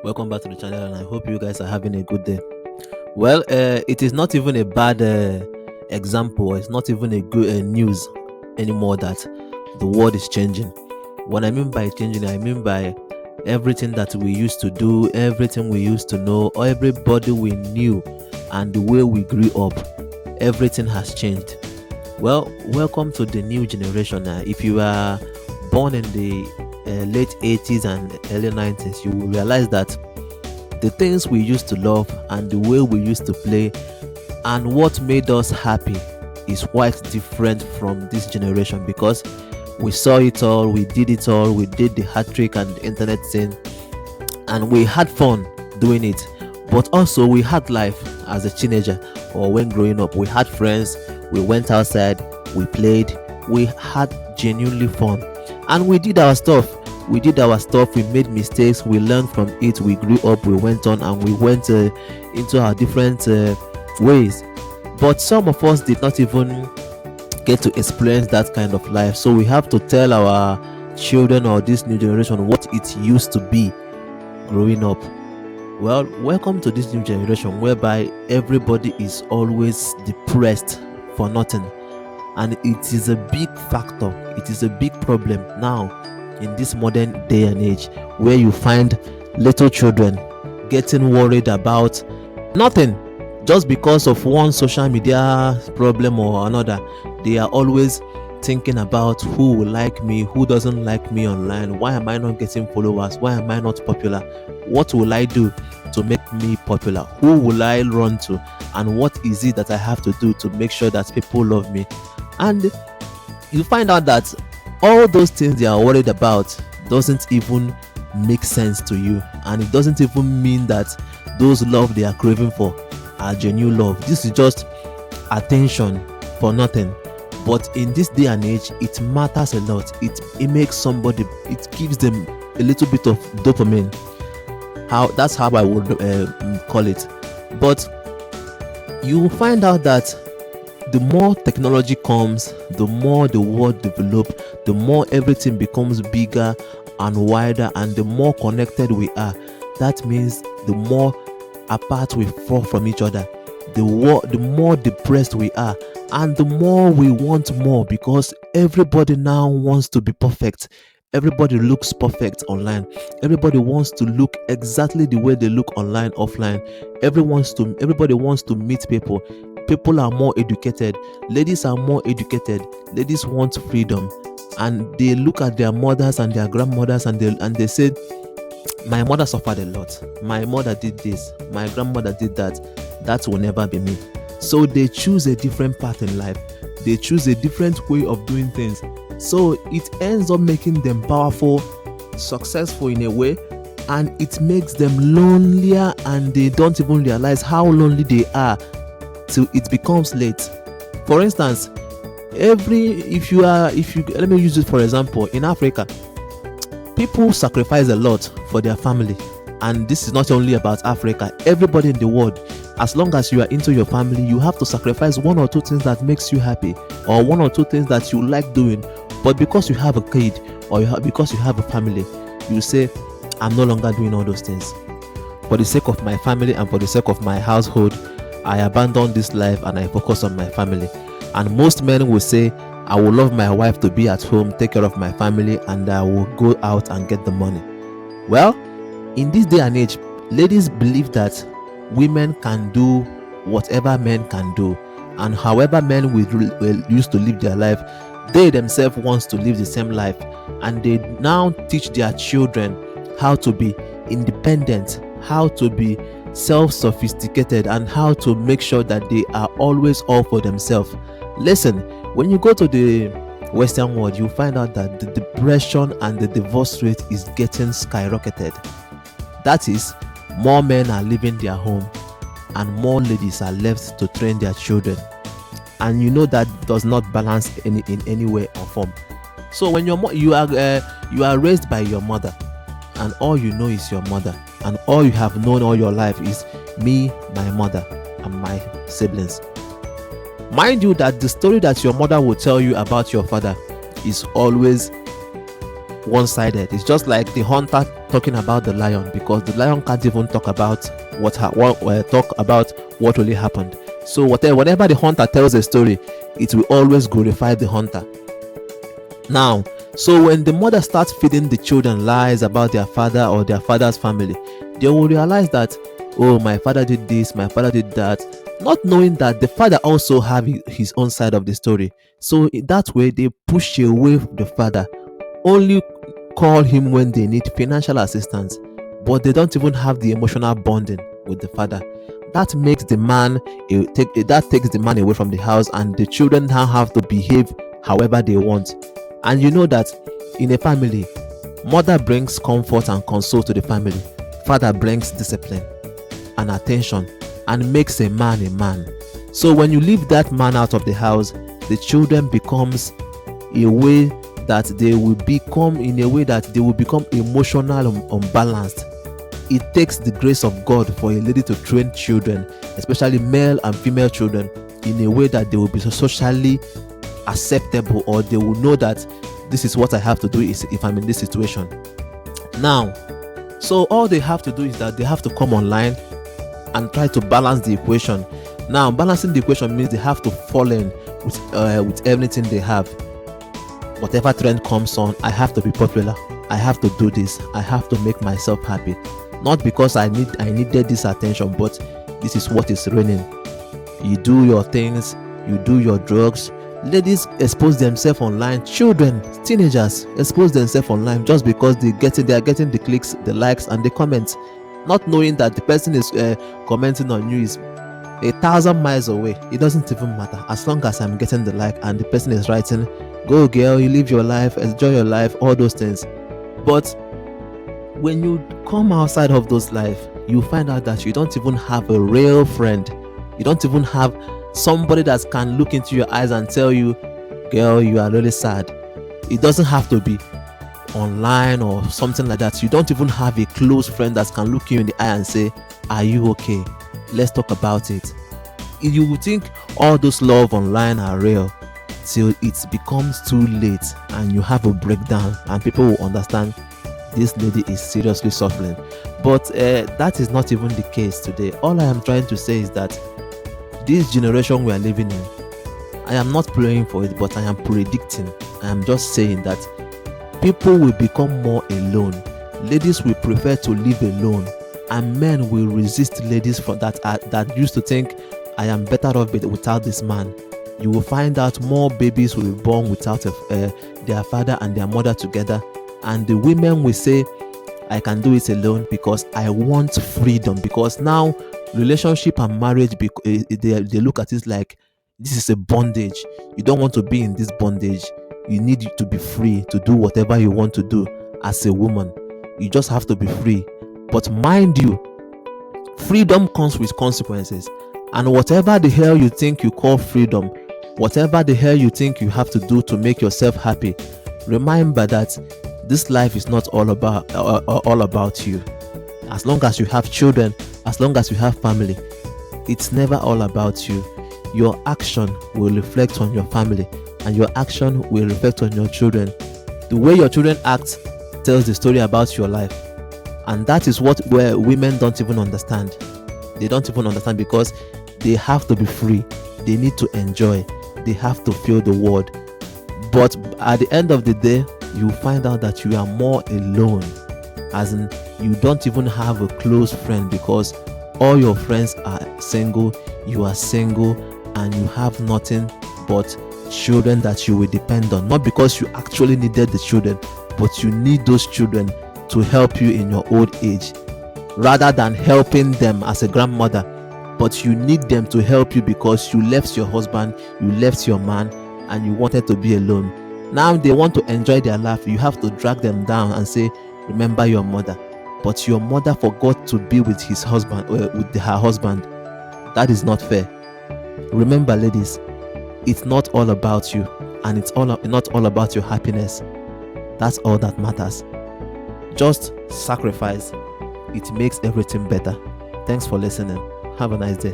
Welcome back to the channel, and I hope you guys are having a good day. Well, it is not even a bad example. It's not even a good news anymore that the world is changing. What I mean by changing, I mean by everything that we used to do, everything we used to know, or everybody we knew, and the way we grew up. Everything has changed. Well, welcome to the new generation. If you are born in the late 80s and early 90s, you will realize that the things we used to love and the way we used to play and what made us happy is quite different from this generation, because we saw it all, we did it all, we did the hat trick and the internet thing, and we had fun doing it. But also, we had life as a teenager or when growing up. We had friends, we went outside, we played, we had genuinely fun, and we did our stuff. We made mistakes, we learned from it, we grew up, we went on, and we went into our different ways. But some of us did not even get to experience that kind of life. So we have to tell our children or this new generation what it used to be growing up. Well, welcome to this new generation whereby everybody is always depressed for nothing. And it is a big factor, it is a big problem now in this modern day and age, where you find little children getting worried about nothing just because of one social media problem or another. They are always thinking about who will like me, who doesn't like me online, why am I not getting followers, why am I not popular, what will I do to make me popular, who will I run to, and what is it that I have to do to make sure that people love me. And you find out that all those things they are worried about doesn't even make sense to you, and it doesn't even mean that those love they are craving for are genuine love. This is just attention for nothing. But in this day and age, it matters a lot. It makes somebody, it gives them a little bit of dopamine. That's how I would call it. But you will find out that the more technology comes, the more the world develops, the more everything becomes bigger and wider, and the more connected we are. That means the more apart we fall from each other, the more depressed we are, and the more we want more, because everybody now wants to be perfect. Everybody looks perfect online. Everybody wants to look exactly the way they look online, offline. Everybody wants to meet people. People are more educated. Ladies are more educated. Ladies want freedom, and they look at their mothers and their grandmothers, and they say, my mother suffered a lot, my mother did this, my grandmother did that. That will never be me. So they choose a different path in life. They choose a different way of doing things. So it ends up making them powerful, successful in a way, and it makes them lonelier, and they don't even realize how lonely they are till it becomes late. For instance, let me use it for example. In Africa, people sacrifice a lot for their family, and this is not only about Africa. Everybody in the world, as long as you are into your family, you have to sacrifice one or two things that makes you happy, or one or two things that you like doing. But because you have a kid, or because you have a family, you say, I'm no longer doing all those things. For the sake of my family and for the sake of my household, I abandon this life and I focus on my family. And most men will say, I will love my wife to be at home, take care of my family, and I will go out and get the money. Well, in this day and age, ladies believe that women can do whatever men can do, and however men will used to live their life, they themselves wants to live the same life. And they now teach their children how to be independent, how to be self-sophisticated, and how to make sure that they are always all for themselves. Listen, when you go to the Western world, you find out that the depression and the divorce rate is getting skyrocketed. That is, more men are leaving their home and more ladies are left to train their children. And you know that does not balance in any way or form. So when you are raised by your mother, and all you know is your mother, and all you have known all your life is me, my mother, and my siblings. Mind you that the story that your mother will tell you about your father is always one-sided. It's just like the hunter talking about the lion, because the lion can't even talk about talk about what really happened. So whenever the hunter tells a story, it will always glorify the hunter. Now, so when the mother starts feeding the children lies about their father or their father's family, they will realize that, oh, my father did this, my father did that, not knowing that the father also have his own side of the story. So in that way, they push away the father, only call him when they need financial assistance, but they don't even have the emotional bonding with the father. That makes the man that takes the man away from the house, and the children now have to behave however they want. And you know that in a family, mother brings comfort and console to the family, father brings discipline and attention, and makes a man a man. So when you leave that man out of the house, the children becomes a way that they will become emotional unbalanced. It takes the grace of God for a lady to train children, especially male and female children, in a way that they will be socially acceptable, or they will know that this is what I have to do if I'm in this situation. Now, so all they have to do is that they have to come online and try to balance the equation. Now, balancing the equation means they have to fall in with everything they have. Whatever trend comes on, I have to be popular, I have to do this, I have to make myself happy, not because I needed this attention, but this is what is reigning. You do your things, you do your drugs. Ladies expose themselves online, children, teenagers expose themselves online just because they are getting the clicks, the likes, and the comments, not knowing that the person is commenting on you is 1,000 miles away. It doesn't even matter, as long as I'm getting the like and the person is writing, go girl, you live your life, enjoy your life, all those things. But when you come outside of those life, you find out that you don't even have a real friend. You don't even have somebody that can look into your eyes and tell you, girl, you are really sad. It doesn't have to be online or something like that. You don't even have a close friend that can look you in the eye and say, are you okay? Let's talk about it. You would think all those love online are real till it becomes too late and you have a breakdown, and people will understand this lady is seriously suffering. But that is not even the case today. All I am trying to say is that this generation we are living in, I am not praying for it, but I am predicting. I am just saying that people will become more alone. Ladies will prefer to live alone, and men will resist ladies that used to think, I am better off without this man. You will find out more babies will be born without their father and their mother together, and the women will say, I can do it alone because I want freedom. Because now relationship and marriage, they look at it like this is a bondage. You don't want to be in this bondage. You need to be free to do whatever you want to do as a woman. You just have to be free. But mind you, freedom comes with consequences. And whatever the hell you think you call freedom, whatever the hell you think you have to do to make yourself happy, remember that this life is not all about you. As long as you have children, as long as you have family, it's never all about you. Your action will reflect on your family, and your action will reflect on your children. The way your children act tells the story about your life, and that is where women don't even understand. They don't even understand because they have to be free. They need to enjoy. They have to feel the world. But at the end of the day, you find out that you are more alone, as in you don't even have a close friend because all your friends are single, you are single, and you have nothing but children that you will depend on. Not because you actually needed the children, but you need those children to help you in your old age, rather than helping them as a grandmother. But you need them to help you because you left your husband, you left your man, and you wanted to be alone. Now they want to enjoy their life. You have to drag them down and say, remember your mother. But your mother forgot to be with his husband, with her husband. That is not fair. Remember, ladies, it's not all about you, and it's not all about your happiness. That's all that matters. Just sacrifice. It makes everything better. Thanks for listening. Have a nice day.